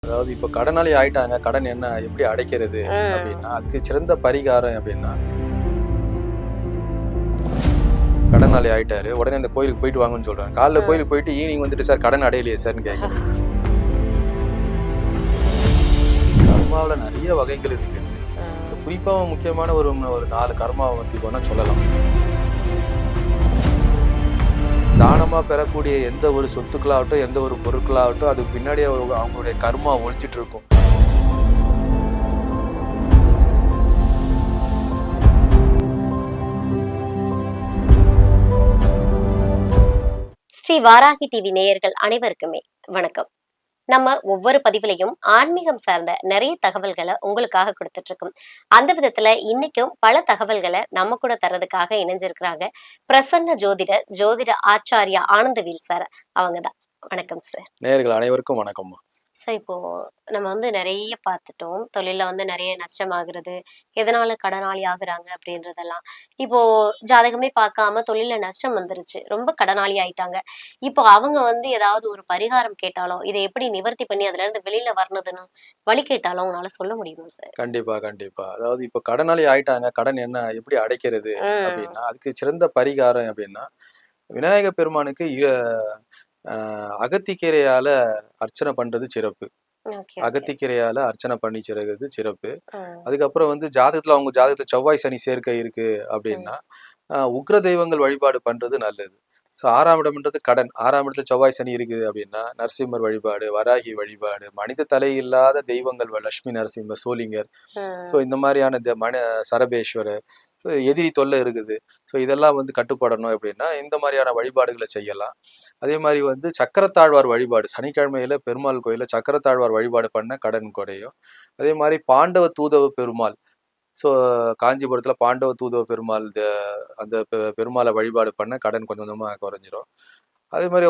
அதாவது இப்ப கடனாளி ஆயிட்டாங்க. கடன் என்ன எப்படி அடைக்கிறது அப்படின்னா, அதுக்கு சிறந்த பரிகாரம் அப்படின்னா, கடனாளி ஆயிட்டாரு. உடனே அந்த கோயிலுக்கு போயிட்டு வாங்கன்னு சொல்றாங்க. காலைல கோயிலுக்கு போயிட்டு ஈவினிங் வந்துட்டு சார் கடன் அடையலையே சார்ன்னு கேட்குறது. கர்மாவுல நிறைய வகைகள் இருக்கு. குறிப்பா முக்கியமான ஒரு 4 கர்மாவை பத்தி வேணா சொல்லலாம். தானமா பெறக்கூடிய எந்த ஒரு சொத்துக்களாகட்டும், எந்த ஒரு பொருட்களாகட்டும், அதுக்கு பின்னாடியே அவங்களுடைய கர்மா ஒழிச்சிட்டு இருக்கும். ஸ்ரீ வாராகி டிவி நேயர்கள் அனைவருக்குமே வணக்கம். நம்ம ஒவ்வொரு பதிவுலையும் ஆன்மீகம் சார்ந்த நிறைய தகவல்களை உங்களுக்காக கொடுத்துட்டு இருக்கோம். அந்த விதத்துல இன்னைக்கும் பல தகவல்களை நம்ம கூட தர்றதுக்காக இணைஞ்சிருக்கிறாங்க பிரசன்ன ஜோதிட ஆச்சாரியா ஆனந்தவேல் சார். அவங்கதான். வணக்கம் சார். நேயர்கள் அனைவருக்கும் வணக்கம். சார், இப்போ நம்ம நிறைய பார்த்துட்டோம். தொழில்ல நிறைய நஷ்டமாகிறது, எதனால கடனாளி ஆகுறாங்க அப்படின்றதெல்லாம். இப்போ ஜாதகமே பார்க்காம தொழில்ல நஷ்டம் வந்துருச்சு, ரொம்ப கடனாளி ஆயிட்டாங்க. இப்போ அவங்க ஏதாவது ஒரு பரிகாரம் கேட்டாலோ, இதை எப்படி நிவர்த்தி பண்ணி அதுல இருந்து வெளியில வரணுதுன்னு வழி கேட்டாலும் உங்களால சொல்ல முடியுமா சார்? கண்டிப்பா, கண்டிப்பா. அதாவது இப்ப கடனாளி ஆயிட்டாங்க. கடன் என்ன எப்படி அடைக்கிறது அப்படின்னா, அதுக்கு சிறந்த பரிகாரம் அப்படின்னா, விநாயக பெருமானுக்கு அகத்திக்கீரையால அர்ச்சனை பண்றது சிறப்பு. அகத்திக்கீரையால அர்ச்சனை பண்ணி சிறகுறது சிறப்பு. அதுக்கப்புறம் ஜாதகத்துல அவங்க ஜாதகத்துல செவ்வாய் சனி சேர்க்கை இருக்கு அப்படின்னா, உக்ர தெய்வங்கள் வழிபாடு பண்றது நல்லது. ஸோ 6ஆம் இடம்ன்றது கடன். 6ஆம் இடத்துல செவ்வாய் சனி இருக்குது அப்படின்னா, நரசிம்மர் வழிபாடு, வராகி வழிபாடு, மனித தலை இல்லாத தெய்வங்கள், லட்சுமி நரசிம்மர், சோளிங்கர், ஸோ இந்த மாதிரியான சரபேஸ்வரர், ஸோ எதிரி தொல்லை இருக்குது. ஸோ இதெல்லாம் கட்டுப்படணும் அப்படின்னா இந்த மாதிரியான வழிபாடுகளை செய்யலாம். அதே மாதிரி சக்கரத்தாழ்வார் வழிபாடு, சனிக்கிழமையில பெருமாள் கோயில சக்கரத்தாழ்வார் வழிபாடு பண்ண கடன் குறையும். அதே மாதிரி பாண்டவ தூதவ பெருமாள், ஸோ காஞ்சிபுரத்துல பாண்டவ தூதவ பெருமாள், அந்த பெருமாளை வழிபாடு பண்ண கடன் கொஞ்சம் கொஞ்சமா குறைஞ்சிரும். அதே மாதிரி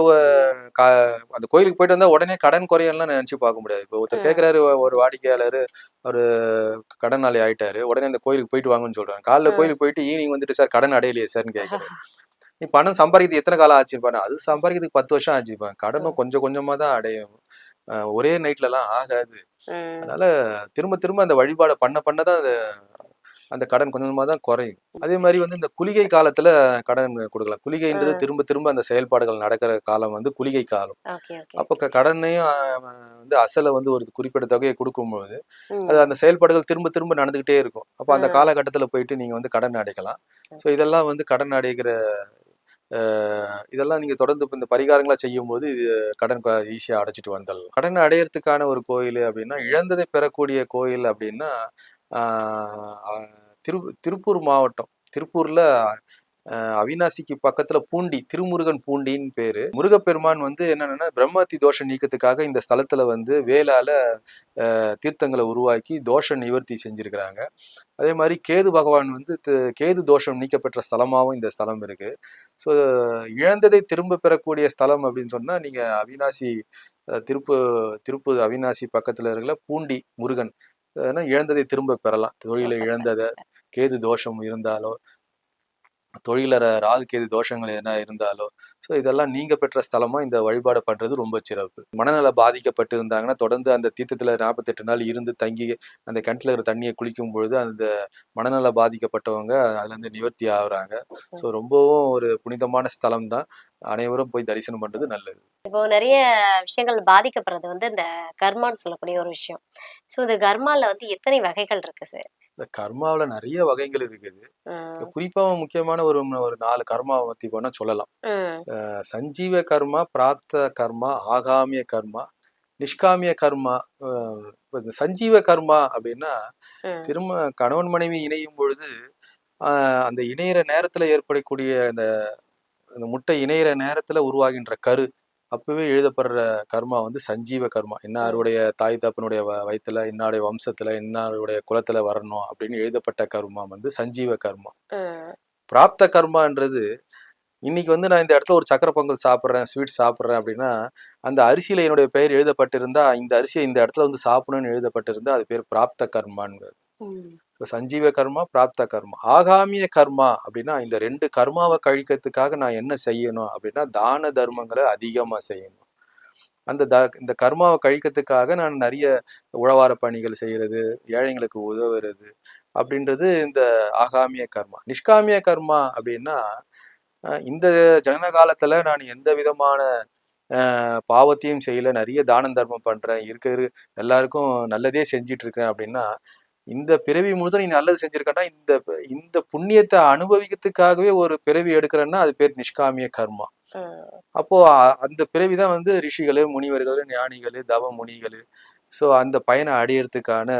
அந்த கோயிலுக்கு போயிட்டு வந்தா உடனே கடன் குறையலாம் நினைச்சு பார்க்க முடியாது. இப்போ ஒருத்தர் கேட்கிறாரு, ஒரு வாடிக்கையாளர், ஒரு கடனாளி ஆயிட்டாரு, உடனே அந்த கோயிலுக்கு போயிட்டு வாங்கன்னு சொல்றாங்க. காலைல கோயிலுக்கு போயிட்டு ஈவினிங் வந்துட்டு சார் கடன் அடையலையே சார்ன்னு கேட்கிறாரு. நீ பணம் சம்பாதிக்கிறது எத்தனை காலம் ஆச்சுப்பாரு? அது சம்பாதிக்கிறதுக்கு 10 வருஷம் ஆச்சுப்பான். கடனும் கொஞ்சம் கொஞ்சமா தான் அடையும், ஒரே நைட்ல எல்லாம் ஆகாது. அதனால திரும்ப திரும்ப அந்த வழிபாடை பண்ண பண்ணதான் அந்த கடன் கொஞ்சம் கொஞ்சமா தான் குறையும். அதே மாதிரி இந்த குளிகை காலத்துல கடன் கொடுக்கலாம். குளிகைன்றது திரும்ப திரும்ப அந்த செயல்பாடுகள் நடக்கிற காலம் குளிகை காலம். அப்ப கடனையும் அசலை ஒரு குறிப்பிட்ட தொகையை கொடுக்கும்போது அது அந்த செயல்பாடுகள் திரும்ப திரும்ப நடந்துகிட்டே இருக்கும். அப்ப அந்த காலகட்டத்துல போயிட்டு நீங்க கடன் அடைக்கலாம். ஸோ இதெல்லாம் கடன் அடைக்கிற இதெல்லாம் நீங்க தொடர்ந்து இந்த பரிகாரங்களா செய்யும் போது கடன் ஈஸியா அடைச்சிட்டு வந்துடலாம். கடன் அடையறதுக்கான ஒரு கோயில் அப்படின்னா, இழந்ததை பெறக்கூடிய கோயில் அப்படின்னா, திருப்பூர் மாவட்டம், திருப்பூர்ல அவினாசிக்கு பக்கத்துல பூண்டி, திருமுருகன் பூண்டின்னு பேரு. முருகப்பெருமான் என்னன்னா பிரம்மத்தி தோஷ நீக்கத்துக்காக இந்த ஸ்தலத்துல வேலால தீர்த்தங்களை உருவாக்கி தோஷ நிவர்த்தி செஞ்சிருக்கிறாங்க. அதே மாதிரி கேது பகவான் கேது தோஷம் நீக்கப்பெற்ற ஸ்தலமாகவும் இந்த ஸ்தலம் இருக்கு. ஸோ இழந்ததை திரும்ப பெறக்கூடிய ஸ்தலம் அப்படின்னு சொன்னா நீங்க அவினாசி, திருப்பூர் அவினாசி பக்கத்துல இருக்கிற பூண்டி முருகன், இழந்ததை திரும்ப பெறலாம். தொழில இழந்ததை, கேது தோஷம் இருந்தாலோ, தொழிலற ராகு கேது தோஷங்கள் எதனா இருந்தாலோ, ஸோ இதெல்லாம் நீங்க பெற்ற ஸ்தலமா இந்த வழிபாடு பண்றது ரொம்ப சிறப்பு. மனநல பாதிக்கப்பட்டு இருந்தாங்கன்னா தொடர்ந்து அந்த தீர்த்தத்துல 48 நாள் இருந்து தங்கி அந்த கிணத்துல இருக்கிற தண்ணியை குளிக்கும் பொழுது அந்த மனநல பாதிக்கப்பட்டவங்க அதுல நிவர்த்தி ஆகுறாங்க. ஸோ ரொம்பவும் ஒரு புனிதமான ஸ்தலம் தான். அனைவரும் போய் தரிசனம் பண்றது நல்லது. இப்போ நிறைய விஷயங்கள் பாதிக்கப்படுறது இந்த கர்மான்னு சொல்லக்கூடிய ஒரு விஷயம். ஸோ இந்த கர்மால எத்தனை வகைகள் இருக்கு சார்? இந்த கர்மாவில நிறைய வகைகள் இருக்குது. குறிப்பா முக்கியமான ஒரு 4 கர்மாவை பத்தி வேணா சொல்லலாம். சஞ்சீவ கர்மா, பிராப்த கர்மா, ஆகாமிய கர்மா, நிஷ்காமிய கர்மா. சஞ்சீவ கர்மா அப்படின்னா, திரும்ப கணவன் மனைவி இணையும் பொழுது அந்த இணையிற நேரத்துல ஏற்படக்கூடிய அந்த முட்டை இணையிற நேரத்துல உருவாகின்ற கரு, அப்பவே எழுதப்படுற கர்மா சஞ்சீவ கர்மா. இன்னாருடைய தாய் தப்பனுடைய வயிற்றுல, இன்னாருடைய வம்சத்துல, இன்னாருடைய குலத்துல வரணும் அப்படின்னு எழுதப்பட்ட கர்மா சஞ்சீவ கர்மா. பிராப்த கர்மான்றது, இன்னைக்கு நான் இந்த இடத்துல ஒரு சக்கரை பொங்கல் சாப்பிட்றேன், ஸ்வீட் சாப்பிட்றேன் அப்படின்னா, அந்த அரிசியில என்னுடைய பெயர் எழுதப்பட்டிருந்தா, இந்த அரிசியை இந்த இடத்துல சாப்பிடணும்னு எழுதப்பட்டிருந்தா அது பேர் பிராப்த கர்மான்னு. சஞ்சீவ கர்மா, பிராப்த கர்மா. ஆகாமிய கர்மா அப்படின்னா, இந்த 2 கர்மாவை கழிக்கிறதுக்காக நான் என்ன செய்யணும் அப்படின்னா, தான தர்மங்களை அதிகமா செய்யணும். இந்த கர்மாவை கழிக்கிறதுக்காக நான் நிறைய உழவார பணிகள் செய்யறது, ஏழைங்களுக்கு உதவுறது அப்படின்றது இந்த ஆகாமிய கர்மா. நிஷ்காமிய கர்மா அப்படின்னா இந்த ஜனன காலத்துல நான் எந்த விதமான பாவத்தையும் செய்யல, நிறைய தானம் தர்மம் பண்றேன், இருக்கிற எல்லாருக்கும் நல்லதே செஞ்சிட்டு இருக்கேன் அப்படின்னா, இந்த பிறவி முழுதும் நீ நல்லது செஞ்சிருக்கன்னா இந்த இந்த புண்ணியத்தை அனுபவிக்கிறதுக்காகவே ஒரு பிறவி எடுக்கிறன்னா அது பேர் நிஷ்காமிய கர்மா. அப்போ அந்த பிறவிதான் வந்து ரிஷிகளு, முனிவர்களு, ஞானிகளு, தவ முனிகளு. ஸோ அந்த பயனை அடையறதுக்கான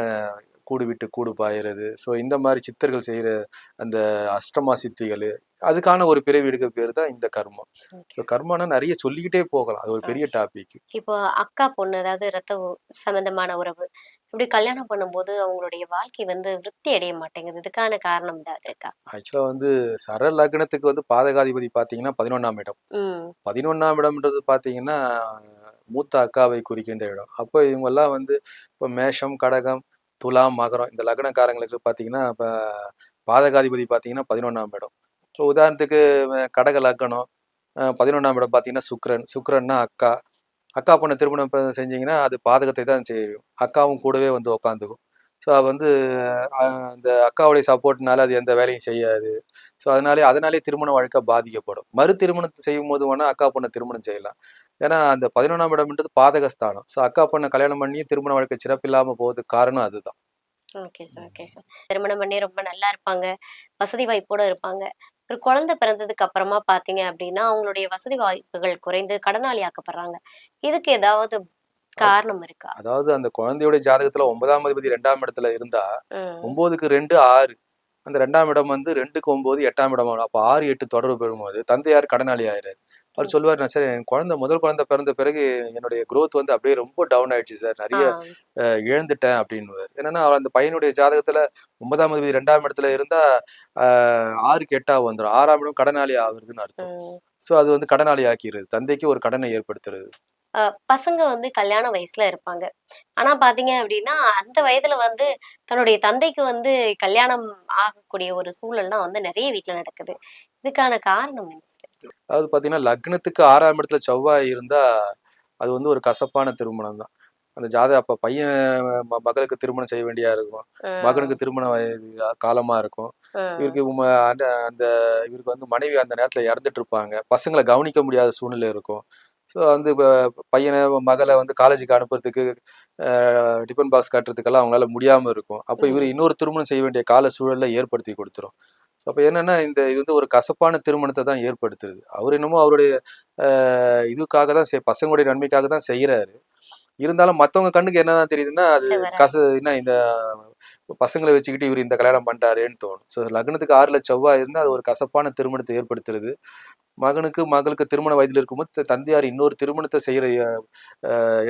கூடு விட்டு கூடு பாயிறது. ஸோ இந்த மாதிரி சித்தர்கள் செய்யற அந்த அஷ்டமா சித்திகள், அதுக்கான ஒரு பிறவி எடுக்க பேர் தான் இந்த கர்மம். ஸோ கர்மானா நிறைய சொல்லிக்கிட்டே போகலாம், அது ஒரு பெரிய டாபிக். இப்போ அக்கா பொண்ணு, அதாவது ரத்த சம்பந்தமான உறவு, இப்படி கல்யாணம் பண்ணும்போது அவங்களுடைய வாழ்க்கை வந்து விருத்தி அடைய மாட்டேங்குது. இதுக்கான காரணம் ஏதாவது இருக்கா? ஆக்சுவலா வந்து சர லக்னத்துக்கு வந்து பாதகாதிபதி பாத்தீங்கன்னா 11ஆம் இடம். 11ஆம் இடம்ன்றது பாத்தீங்கன்னா மூத்த அக்காவை குறிக்கின்ற இடம். அப்போ இவங்க எல்லாம் வந்து இப்போ மேஷம், கடகம், துலாம், மகரம் இந்த லக்னக்காரங்களுக்கு பாத்தீங்கன்னா இப்ப பாதகாதிபதி பாத்தீங்கன்னா 11ஆம் இடம். இப்போ உதாரணத்துக்கு கடக லக்னம், 11ஆம் இடம் பாத்தீங்கன்னா சுக்கிரன்னா அக்கா. அக்கா பொண்ணை திருமணம் செஞ்சீங்கன்னா அது பாதகத்தை தான் செய்யும். அக்காவும் கூடவே வந்து உக்காந்துக்கும். ஸோ வந்து அந்த அக்காவுடைய சப்போர்ட்னால அது எந்த வேலையும் செய்யாது. ஸோ அதனாலே திருமண வாழ்க்கை பாதிக்கப்படும். மறு திருமணத்தை செய்யும் போது வேணா அக்கா பொண்ணை திருமணம் செய்யலாம். ஏன்னா அந்த 11ஆம் இடம்ன்றது பாதகஸ்தானம். ஸோ அக்கா பொண்ணை கல்யாணம் பண்ணி திருமண வாழ்க்கை சிறப்பில்லாம போவதுக்கு காரணம் அதுதான். Okay sir, okay sir. திருமணம் பண்ணி ரொம்ப நல்லா இருப்பாங்க, வசதி வாய்ப்போட இருப்பாங்க. ஒரு குழந்தை பிறந்ததுக்கு அப்புறமா பார்த்தீங்க அப்படின்னா, அவங்களுடைய வசதி வாய்ப்புகள் குறைந்து கடனாளி ஆக்கப்படுறாங்க. இதுக்கு ஏதாவது காரணம் இருக்கா? அதாவது அந்த குழந்தையுடைய ஜாதகத்துல 9ஆம் அதிபதி 2ஆம் இடத்துல இருந்தா, ம். 9க்கு 2 6. அந்த 2ஆம் இடம் வந்து 2க்கு 9 8ஆம் இடம் ஆகும். அப்ப 6, 8 தொடர்பு பெறும்போது தந்தையார் கடனாளி ஆயிறாரு. அவர் ம். சொல்லுவாரு, நான் சார் என் முதல் குழந்தை பிறந்த பிறகு என்னுடைய growth வந்து அப்படியே ரொம்ப டவுன் ஆயிடுச்சு சார். ஆ. நிறைய இழந்துட்டேன் அப்படின்னுவாரு. என்னன்னா அவர் அந்த பையனுடைய ஜாதகத்துல 9ஆம் அதிபதி 2ஆம் இடத்துல இருந்தா 6க்கு 8ஆ வந்துரும். 6ஆம் இடம் கடனாளி ஆகுறதுன்னு அர்த்தம். ம். ஸோ அது வந்து கடனாளி ஆக்கிடுது. தந்தைக்கு ஒரு கடனை ஏற்படுத்துறது. பசங்க வந்து கல்யாண வயசுல இருப்பாங்க. ஆனா பார்த்தீங்க அப்படின்னா, அந்த வயதுல வந்து தன்னுடைய தந்தைக்கு வந்து கல்யாணம் ஆகக்கூடிய ஒரு சூழல்லாம் வந்து நெறைய வீட்ல நடக்குது. இதுக்கான காரணம் என்ன சார்? அதாவது பாத்தீங்கன்னா லக்னத்துக்கு 6ஆம் இடத்துல செவ்வாய் இருந்தா அது வந்து ஒரு கசப்பான திருமணம் தான். அந்த அப்ப பையன் மகளுக்கு திருமணம் செய்ய வேண்டியா இருக்கும். மகனுக்கு ம். திருமண வயது காலமா இருக்கும். ம். இவருக்கு அந்த அந்த இவருக்கு வந்து மனைவி அந்த நேரத்துல இறந்துட்டு இருப்பாங்க. பசங்களை கவனிக்க முடியாத சூழ்நிலை இருக்கும். ஸோ வந்து பையனை மகளை வந்து காலேஜுக்கு அனுப்புறதுக்கு டிஃபன் பாக்ஸ் கட்டுறதுக்கெல்லாம் அவங்களால முடியாம இருக்கும். அப்ப இவர் ம். இன்னொரு திருமணம் செய்ய வேண்டிய கால சூழலை ஏற்படுத்தி கொடுத்துரும். அப்ப என்னன்னா இது வந்து ஒரு கசப்பான திருமணத்தை தான் ஏற்படுத்துது. அவர் என்னமோ அவருடைய இதுக்காக தான் பசங்களுடைய நன்மைக்காக தான் செய்யறாரு. இருந்தாலும் மத்தவங்க கண்ணுக்கு என்னதான் தெரியுதுன்னா அது தவறா. என்ன இந்த பசங்களை வச்சுக்கிட்டு இவர் இந்த கல்யாணம் பண்ணிட்டாரேன்னு தோணும். ஸோ லக்னத்துக்கு 6ல செவ்வாய் இருந்தா அது ஒரு கசப்பான திருமணத்தை ஏற்படுத்துறது. மகளுக்கு திருமண வயதில் இருக்கும்போது தந்தையார் இன்னொரு திருமணத்தை செய்யற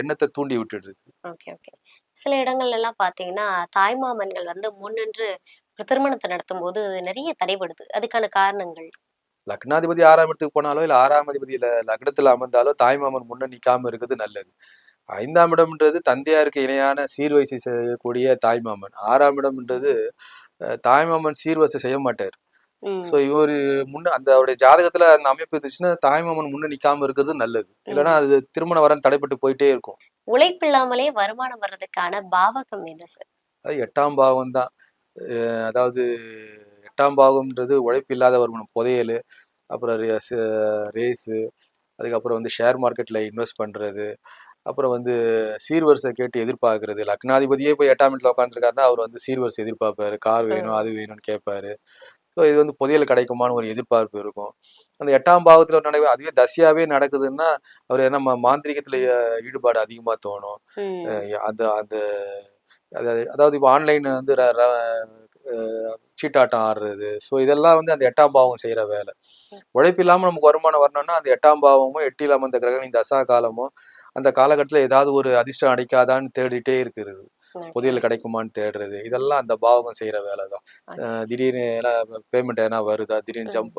எண்ணத்தை தூண்டி விட்டுடுது. Okay, okay. சில இடங்கள்லலாம் பார்த்தீங்கன்னா, தாய்மாமன்கள் வந்து முன்னின்று ஒரு திருமணத்த நடத்தும்போது நெறைய தடைபடுது. அதுக்கான காரணங்கள்? லக்னாதிபதி 6ஆம் இடத்துக்கு போனாலோ இல்ல 6ஆம் அதிபதியில லக்னத்துல அமர்ந்தாலோ தாய்மாமன் முன்ன நிக்காம இருக்கிறது நல்லது. 5ஆம் இடம்ன்றது தந்தையாருக்கு இணையான சீர்வரிசை செய்யக்கூடிய தாய்மாமன். 6ஆம் இடம்ன்றது தாய்மாமன் சீர்வரிசை செய்ய மாட்டார். ஸோ ம். இவரு அந்த அவருடைய ஜாதகத்துல அந்த அமைப்பு இருந்துச்சுன்னா தாய்மாமன் முன்ன நிக்காம இருக்கிறது நல்லது. இல்லைன்னா ம். அது திருமண வரன் தடைப்பட்டு போயிட்டே இருக்கும். உழைப்பில்லாமலே வருமானம் வர்றதுக்கான பாவகம் என்ன சார்? அது 8ஆம் பாவம் தான். அதாவது 8ஆம் பாவம்ன்றது உழைப்பில்லாத வருமானம். புதையல், அப்புறம் ரேஸு, அதுக்கப்புறம் வந்து ஷேர் மார்க்கெட்ல இன்வெஸ்ட் பண்றது, அப்புறம் வந்து சீர்வரிசை கேட்டு எதிர்பார்க்கறது. லக்னாதிபதியே போய் 8ஆம் இடத்துல உட்காந்துருக்காருன்னா அவர் வந்து சீர்வரிசை எதிர்பார்ப்பாரு. கார் வேணும், ம். அது வேணும்னு கேட்பாரு. ஸோ இது வந்து புதையல் கிடைக்குமான்னு ஒரு எதிர்பார்ப்பு இருக்கும். அந்த 8ஆம் பாவத்துல அதுவே தசையாவே நடக்குதுன்னா அவர் என்ன மாந்திரீகத்துல ஈடுபாடு அதிகமா தோணும். ம். அந்த அந்த அதாவது இப்போ ஆன்லைன் வந்து சீட்டாட்டம் ஆடுறது. ஸோ இதெல்லாம் வந்து அந்த 8ஆம் பாவம் செய்யற வேலை. ம். உழைப்பு இல்லாம நமக்கு வருமானம் வரணும்னா அந்த 8ஆம் பாவமும் 8ல் அமர்ந்த கிரகணின் தசா காலமும் அந்த காலகட்டத்துல ஏதாவது ஒரு அதிர்ஷ்டம் அடிக்காதான்னு தேடிட்டே இருக்கிறது. ஓகே, புதையல் கிடைக்குமான்னு தேடுறது. இதெல்லாம் அந்த பாவகம் செய்யற வேலை தான். ஓகே. திடீர்னு பேமெண்ட் எதனா வருதா? திடீர்னு ம்.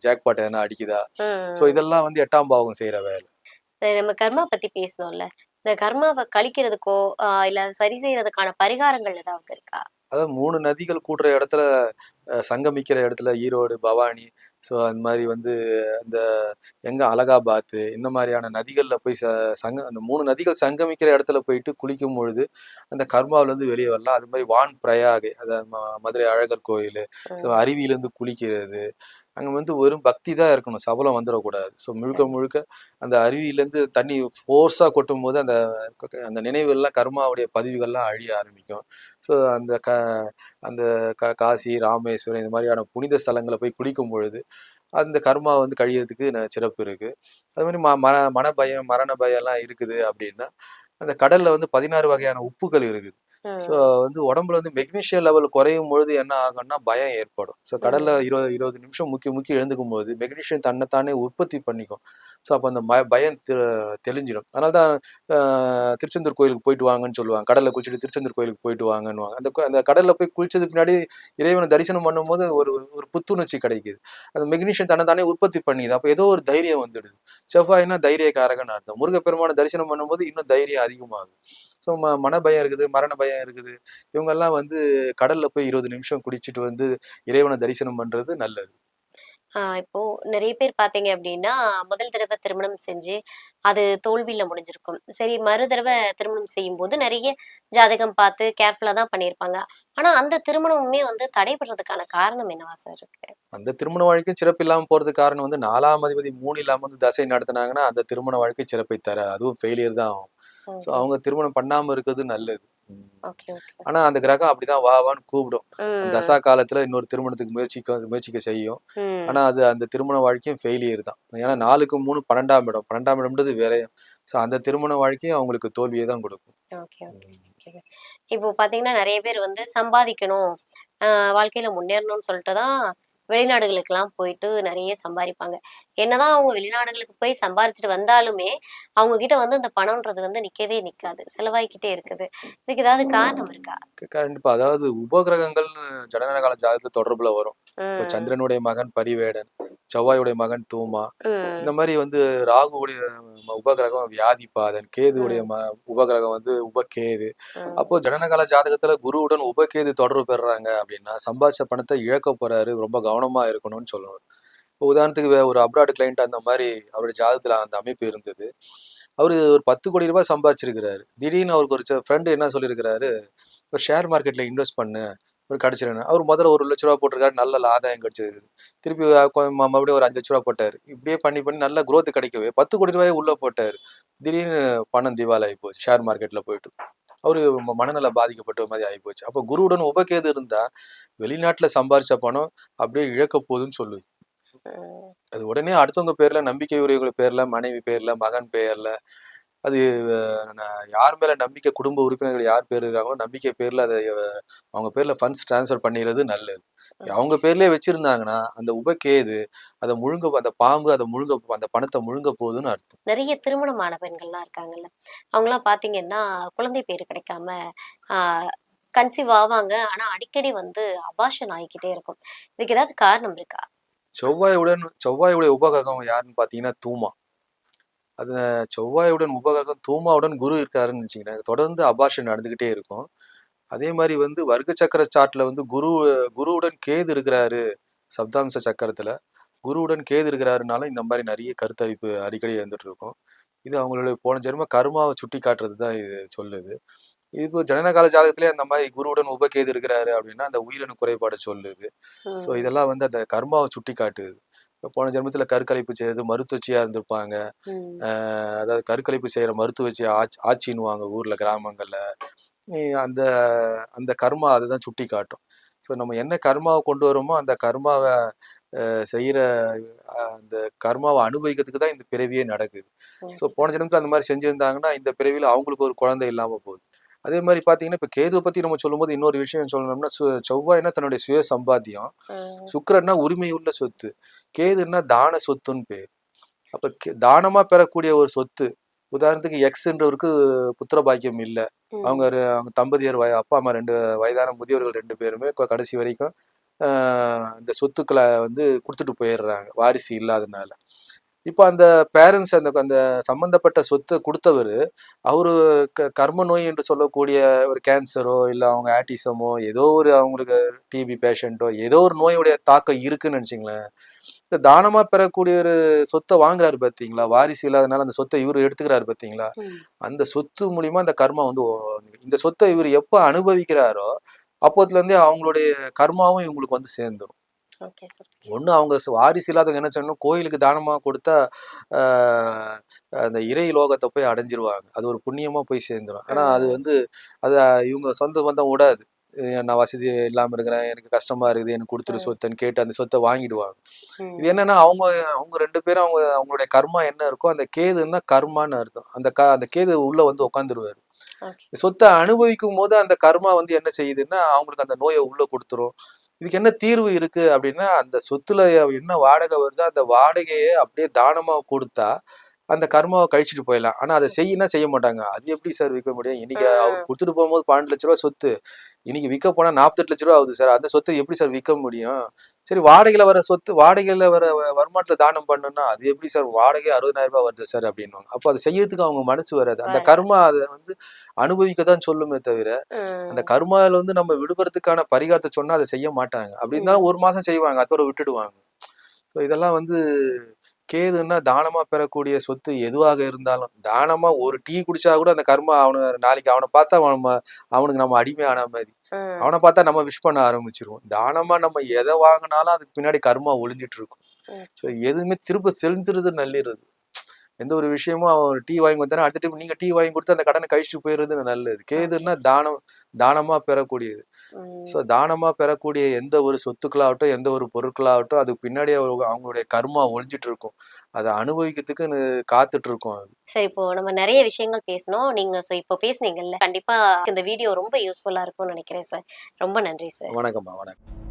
ஜாக்பாட் எதனா அடிக்குதா? ஸோ ம். இதெல்லாம் வந்து 8ஆம் பாவகம் செய்யற வேலை. நம்ம கர்மா பத்தி பேசினோம்ல. இந்த கர்மாவ கழிக்கிறதுக்கோ, இல்ல சரி செய்றதுக்கான பரிகாரங்கள் ஏதாவது இருக்கா? அதாவது 3 நதிகள் கூடுற இடத்துல சங்கமிக்கிற இடத்துல ஈரோடு, பவானி, ஸோ அந்த மாதிரி வந்து இந்த எங்க அலகாபாத் இந்த மாதிரியான நதிகள்ல போய் அந்த 3 நதிகள் சங்கமிக்கிற இடத்துல போயிட்டு குளிக்கும் பொழுது அந்த கர்மாவில இருந்து வெளியே வரலாம். அது மாதிரி வான் பிரயாகை, அதாவது மதுரை அழகர் கோயில், ஸோ அருவியிலேருந்து குளிக்கிறது, அங்க வந்து வெறும் பக்தி தான் இருக்கணும், சபலம் வந்துடக்கூடாது. ஸோ முழுக்க முழுக்க அந்த அருவியிலேருந்து தண்ணி ஃபோர்ஸாக கொட்டும் போது அந்த அந்த நினைவுகள்லாம் கர்மாவுடைய பதிவுகள்லாம் அழிய ஆரம்பிக்கும். ஸோ அந்த காசி, ராமேஸ்வரம் இந்த மாதிரியான புனித ஸ்தலங்களை போய் குளிக்கும் பொழுது அந்த கர்மா வந்து கழியறதுக்கு சிறப்பு இருக்கு. அது மாதிரி மன பயம், மரண பயம் எல்லாம் இருக்குது அப்படின்னா அந்த கடல்ல வந்து 16 வகையான உப்புகள் இருக்குது. ஸோ வந்து உடம்புல வந்து மெக்னீஷியம் லெவல் குறையும் பொழுது என்ன ஆகும்னா பயம் ஏற்படும். ஸோ கடல்ல 20 நிமிஷம் முக்கி முக்கி எழுந்துக்கும் போது மெக்னீஷியம் தன்னைத்தானே உற்பத்தி பண்ணிக்கும். ஸோ அப்போ அந்த பயம் தெளிஞ்சிடும். அதனால தான் திருச்செந்தூர் கோயிலுக்கு போயிட்டு வாங்கன்னு சொல்லுவாங்க. கடல்ல குளிச்சுட்டு திருச்செந்தூர் கோயிலுக்கு போயிட்டு வாங்கன்னுவாங்க. அந்த கடல்ல போய் குளிச்சதுக்கு பின்னாடி இறைவனை தரிசனம் பண்ணும்போது ஒரு ஒரு புத்துணர்ச்சி கிடைக்குது. அந்த மெக்னீஷியம் தன்னைத்தானே உற்பத்தி பண்ணிக்குது. அப்போ ஏதோ ஒரு தைரியம் வந்துடுது. செவ்வாய்னா தைரியக்காரகன்னு அர்த்தம். முருகப்பெருமான தரிசனம் பண்ணும்போது இன்னும் தைரியம் அதிகமாகுது. ஸோ மன பயம் இருக்குது, மரண பயம் இருக்குது. இவங்கெல்லாம் வந்து கடல்ல போய் 20 நிமிஷம் குளிச்சுட்டு வந்து இறைவனை தரிசனம் பண்றது நல்லது. இப்போ நிறைய பேர் பார்த்தீங்க அப்படின்னா, முதல் தடவ திருமணம் செஞ்சு, அது தோல்வியில முடிஞ்சிருக்கும். சரி மறு தடவ திருமணம் செய்யும்போது நெறைய ஜாதகம் பார்த்து கேர்ஃபுல்லா தான் பண்ணியிருப்பாங்க. ஆனா அந்த திருமணமுமே வந்து தடைபடுறதுக்கான காரணம் என்னவா சார் இருக்கு? அந்த திருமண வாழ்க்கை சிறப்பு இல்லாம போறதுக்கு காரணம் வந்து 4ஆம் அதிபதி 3 இல்லாம வந்து தசை நடத்துனாங்கன்னா அந்த திருமண வாழ்க்கை சிறப்பை தராது. அதுவும் ஃபெயிலியர் தான் ஆகும். ஸோ ஓஹோ! அவங்க திருமணம் பண்ணாம இருக்கிறது நல்லது. Okay, okay. ஆனா அந்த கிரகம் அப்படிதான் வா வான்னு கூப்பிடும். தசா ம். காலத்துல இன்னொரு திருமணத்துக்கு முயற்சிக்க செய்யும். ஆனா ம். அது அந்த திருமண வாழ்க்கையும் ஃபெயிலியர் தான். ஏன்னா 4க்கு 3 12ஆம் இடம். 12ஆம் இடம்ன்றது விரயம். ஸோ அந்த திருமண வாழ்க்கையும் அவங்களுக்கு தோல்வியை தான் கொடுக்கும். Okay, okay. Okay sir. இப்போ பார்த்தீங்கன்னா, நெறைய பேர் வந்து சம்பாதிக்கணும், அ வாழ்க்கையில முன்னேறணும்னு சொல்லிட்டு தான் வெளிநாடுகளுக்கெல்லாம் போயிட்டு நெறைய சம்பாரிப்பாங்க. என்னதான் அவங்க வெளிநாடுகளுக்கு போய் சம்பாரிச்சுட்டு வந்தாலுமே, அவங்க கிட்ட வந்து அந்த பணம்ன்றது வந்து நிக்கவே நிக்காது. செலவாயிக்கிட்டே இருக்குது. இதுக்கு ஏதாவது காரணம் இருக்கா? கண்டிப்பா. அதாவது உபகிரகங்கள்னு ஜனன கால ஜாதகத்துல தொடர்புல வரும். இப்போ ம். சந்திரனுடைய மகன் பரிவேடன், செவ்வாயுடைய மகன் தூமா, இந்த ம். மாரி வந்து ராகுவுடைய உபகிரகம் வியாதிபாதன், கேதுவுடைய ம். உபகிரகம் வந்து உபகேது. ம். அப்போ ஜனனகால ஜாதகத்துல குருவுடன் உபகேது தொடர்பு பெறுறாங்க அப்படின்னா, சம்பாதிச்ச பணத்த இழக்க போறாரு. ரொம்ப கவனமா இருக்கணும்னு சொல்லணும். இப்போ உதாரணத்துக்கு ஒரு அப்ராட் கிளையண்ட் அந்த மாரி அவருடைய ஜாதகத்துல அந்த அமைப்பு இருந்தது. அவரு ஒரு ரூ. 10,00,00,000 சம்பாதிச்சிருக்கிறாரு. திடீர்னு அவருக்கு ஒரு ஃப்ரெண்ட் என்ன சொல்லியிருக்கிறாரு, "ஒரு ஷேர் மார்க்கெட்ல இன்வெஸ்ட் பண்ணு. ஒரு கிடைச்சிரும்." அவர் முதல்ல ஒரு ரூ. 1,00,000 போட்டிருக்காரு. நல்ல ஆதாயம் கிடைச்சிருக்குது. திருப்பி மறுபடியும் ஒரு ரூ. 5,00,000 போட்டாரு. இப்படியே பண்ணி பண்ணி நல்ல குரோத் கிடைக்கவே ரூ. 10,00,00,000 உள்ள போட்டாரு. திடீர்னு பணம் திவால் ஆகி போச்சு ஷேர் மார்க்கெட்ல போயிட்டு. அவரு மனநல பாதிக்கப்பட்ட மாதிரி ஆகிப்போச்சு. அப்போ குருவுடன் உபகேது இருந்தா வெளிநாட்டுல சம்பாரிச்ச பணம் அப்படியே இழக்க போகுதுன்னு சொல்லுது. ம். அது உடனே அடுத்தவங்க பேர்ல, நம்பிக்கை உரியவர்கள் பேர்ல, மனைவி பேர்ல, மகன் பெயர்ல, அது யார் மேல நம்பிக்கை, குடும்ப உறுப்பினர்கள் யார் பேர் இருக்காங்களோ நம்பிக்கை பேர்ல அதை அவங்க பேர்ல ஃபண்ட்ஸ் டிரான்ஸ்ஃபர் பண்ணிடுறது நல்லது. அவங்க பேர்லயே வச்சிருந்தாங்கன்னா அந்த உபகேது அதை முழுங்க, அந்த பாம்பு அதை முழுங்க, அந்த பணத்தை முழுங்க போகுதுன்னு அர்த்தம். நெறைய திருமணமான பெண்கள்லாம் இருக்காங்கல்ல. அவங்கலாம் பார்த்தீங்கன்னா, குழந்தை பேரு கிடைக்காம, ஆ கன்சீவ் ஆவாங்க. ஆனா, அடிக்கடி வந்து அபார்ஷன் ஆயிக்கிட்டே இருக்கும். இதுக்கு ஏதாவது காரணம் இருக்கா? செவ்வாயுடைய உபகிரகம் யாருன்னு பாத்தீங்கன்னா தூமா. அது செவ்வாயுடன் உபகிரகம் தூமாவுடன் குரு இருக்காருன்னு வச்சுக்கிறேன், தொடர்ந்து அபார்ஷன் நடந்துகிட்டே இருக்கும். அதே மாதிரி வந்து வர்க்க சக்கர சார்ட்ல வந்து குருவுடன் கேது இருக்கிறாரு. சப்தாம்ச சக்கரத்துல குருவுடன் கேது இருக்கிறாருனால இந்த மாதிரி நிறைய கருத்தரிப்பு அடிக்கடி வந்துட்டு இருக்கும். இது அவங்களுடைய போன ஜென்ம கர்மாவை சுட்டி காட்டுறது தான் இது சொல்லுது. இப்போ ஜனனகால ஜாதகத்திலே அந்த மாதிரி குருவுடன் உபகேது இருக்கிறாரு அப்படின்னா அந்த உயிரணு குறைபாடு சொல்லுது. ஸோ ம். இதெல்லாம் வந்து அந்த கர்மாவை சுட்டி காட்டுது. இப்ப போன ஜென்மத்துல கருக்கலைப்பு செய்யறது மருத்துவச்சியா இருந்திருப்பாங்க. ம். அதாவது கருக்கலைப்பு செய்யற மருத்துவச்சி ஆட்சின்னுவாங்க ஊர்ல, கிராமங்கள்ல. அந்த அந்த கர்மா அதுதான் சுட்டி காட்டும். ஸோ நம்ம என்ன கர்மாவை கொண்டு வரோமோ அந்த கர்மாவை செய்யற அந்த கர்மாவை அனுபவிக்கிறதுக்கு தான் இந்த பிறவியே நடக்குது. ஸோ கண்டிப்பா. போன ஜென்மத்துல அந்த மாதிரி செஞ்சிருந்தாங்கன்னா இந்த பிறவியில அவங்களுக்கு ஒரு குழந்தை இல்லாம போகுது. அதே மாதிரி பாத்தீங்கன்னா இப்ப கேதுவை பத்தி நம்ம சொல்லும்போது இன்னொரு விஷயம் சொல்லணும்னா, செவ்வாய்னா தன்னுடைய சுய சம்பாத்தியம், ம். சுக்கிரன்னா உரிமையுள்ள சொத்து, கேதுன்னா தான சொத்துன்னு பேர். அப்ப தானமா பெறக்கூடிய ஒரு சொத்து. உதாரணத்துக்கு எக்ஸ்ன்றவருக்கு புத்திர பாக்கியம் இல்ல. அவங்க ம். அவங்க தம்பதியர் அப்பா, அம்மா 2 வயதான முதியவர்கள் 2 பேருமே கடைசி வரைக்கும் இந்த சொத்துக்கள வந்து குடுத்துட்டு போயிடுறாங்க, வாரிசு இல்லாதனால. இப்போ அந்த பேரண்ட்ஸ் அந்த அந்த சம்பந்தப்பட்ட சொத்தை கொடுத்தவர் அவரு கர்ம நோய் என்று சொல்லக்கூடிய ஒரு கேன்சரோ இல்லை அவங்க ஆட்டிசமோ ஏதோ ஒரு அவங்களுக்கு டிபி பேஷண்ட்டோ ஏதோ ஒரு நோயுடைய தாக்கம் இருக்குன்னு நினைச்சிங்களேன். இந்த தானமா பெறக்கூடிய ஒரு சொத்தை வாங்குறாரு பார்த்தீங்களா, வாரிசு இல்லாதனால அந்த சொத்தை இவரு எடுத்துக்கிறாரு பார்த்தீங்களா, அந்த சொத்து மூலியமா அந்த கர்மா வந்து இந்த சொத்தை இவர் எப்போ அனுபவிக்கிறாரோ அப்போதுல இருந்தே அவங்களுடைய கர்மாவும் இவங்களுக்கு வந்து சேர்ந்துடும். ஒண்ணு அவங்க வாரிசு இல்லாதவங்க என்ன செய்யணும், கோயிலுக்கு தானமா கொடுத்தா அந்த இறை லோகத்தை போய் அடைஞ்சிருவாங்க. அது ஒரு புண்ணியமா போய் சேர்ந்துடும். ஆனா அது வந்து அது இவங்க சொந்த பந்தம் விடாது. நான் வசதி இல்லாம இருக்கிறேன், எனக்கு கஷ்டமா இருக்குது, எனக்கு கொடுத்துரு சொத்துன்னு கேட்டு அந்த சொத்தை வாங்கிடுவாங்க. இது என்னன்னா அவங்க அவங்க 2 பேரும் அவங்களுடைய கர்மா என்ன இருக்கோ, அந்த கேதுன்னா கர்மான்னு அர்த்தம். அந்த கேது உள்ள வந்து உட்காந்துருவாரு. சொத்தை அனுபவிக்கும் போது அந்த கர்மா வந்து என்ன செய்யுதுன்னா அவங்களுக்கு அந்த நோயை உள்ள கொடுத்துரும். இதுக்கு என்ன தீர்வு இருக்கு அப்படின்னா, அந்த சொத்துல என்ன வாடகை வருதோ அந்த வாடகையை அப்படியே தானமா கொடுத்தா அந்த கர்மாவை கழிச்சிட்டு போயிடலாம். ஆனா அதை செய்ய மாட்டாங்க. அது எப்படி சார் விற்க முடியும்? இன்னைக்கு அவர் கொடுத்துட்டு போகும்போது 12 லட்ச ரூபா சொத்து, இன்னைக்கு விற்க போனா 48 லட்ச ரூபா ஆகுது சார். அந்த சொத்தை எப்படி சார் விற்க முடியும்? சரி, வாடகையில வர சொத்து, வாடகையில வர வருமானத்துல தானம் பண்ணணும்னா அது எப்படி சார், வாடகை 60,000 ரூபாய் வருது சார் அப்படின்னுவாங்க. அப்போ அதை செய்யறதுக்கு அவங்க மனசு வராது. அந்த கர்மா அதை வந்து அனுபவிக்கதான் சொல்லுமே தவிர அந்த கர்மாவில வந்து நம்ம விடுபடுறதுக்கான பரிகாரத்தை சொன்னா அதை செய்ய மாட்டாங்க. அப்படி இருந்தாலும் 1 மாசம் செய்வாங்க, அதோட விட்டுடுவாங்க. ஸோ இதெல்லாம் வந்து கேதுன்னா தானமா பெறக்கூடிய சொத்து எதுவாக இருந்தாலும், தானமா ஒரு டீ குடிச்சா கூட அந்த கர்மா நாளைக்கு அவனை பார்த்தா அவனுக்கு நம்ம அடிமையான மாதிரி, அவனை பார்த்தா நம்ம விஷ் பண்ண ஆரம்பிச்சிருவோம். தானமா நம்ம எதை வாங்கினாலும் அதுக்கு பின்னாடி கர்மா ஒளிஞ்சிட்டு இருக்கும். ஸோ எதுவுமே திரும்ப செலுத்துறது நல்லிறது. எந்த ஒரு விஷயமும் அவன் டீ வாங்கி கொடுத்தானா அடுத்த டைம் நீங்க டீ வாங்கி கொடுத்து அந்த கடனை கழிச்சுட்டு போயிடுறது நல்லது. கேதுன்னா தானமா பெறக்கூடியது. ஸோ தானமா பெறக்கூடிய எந்த ஒரு சொத்துக்களாகட்டும், எந்த ஒரு பொருட்களாகட்டும், அதுக்கு பின்னாடி அவங்களுடைய கர்மா ஒழிஞ்சிட்டு இருக்கும். அதை அனுபவிக்கிறதுக்கு காத்துட்டு இருக்கும் அது. சரி, இப்போ நம்ம நிறைய விஷயங்கள் பேசணும். நீங்க இப்போ பேசுனீங்கல்ல, கண்டிப்பா இந்த வீடியோ ரொம்ப யூஸ்ஃபுல்லா இருக்கும்னு நினைக்கிறேன் சார். ரொம்ப நன்றி சார். வணக்கம்மா, வணக்கம்.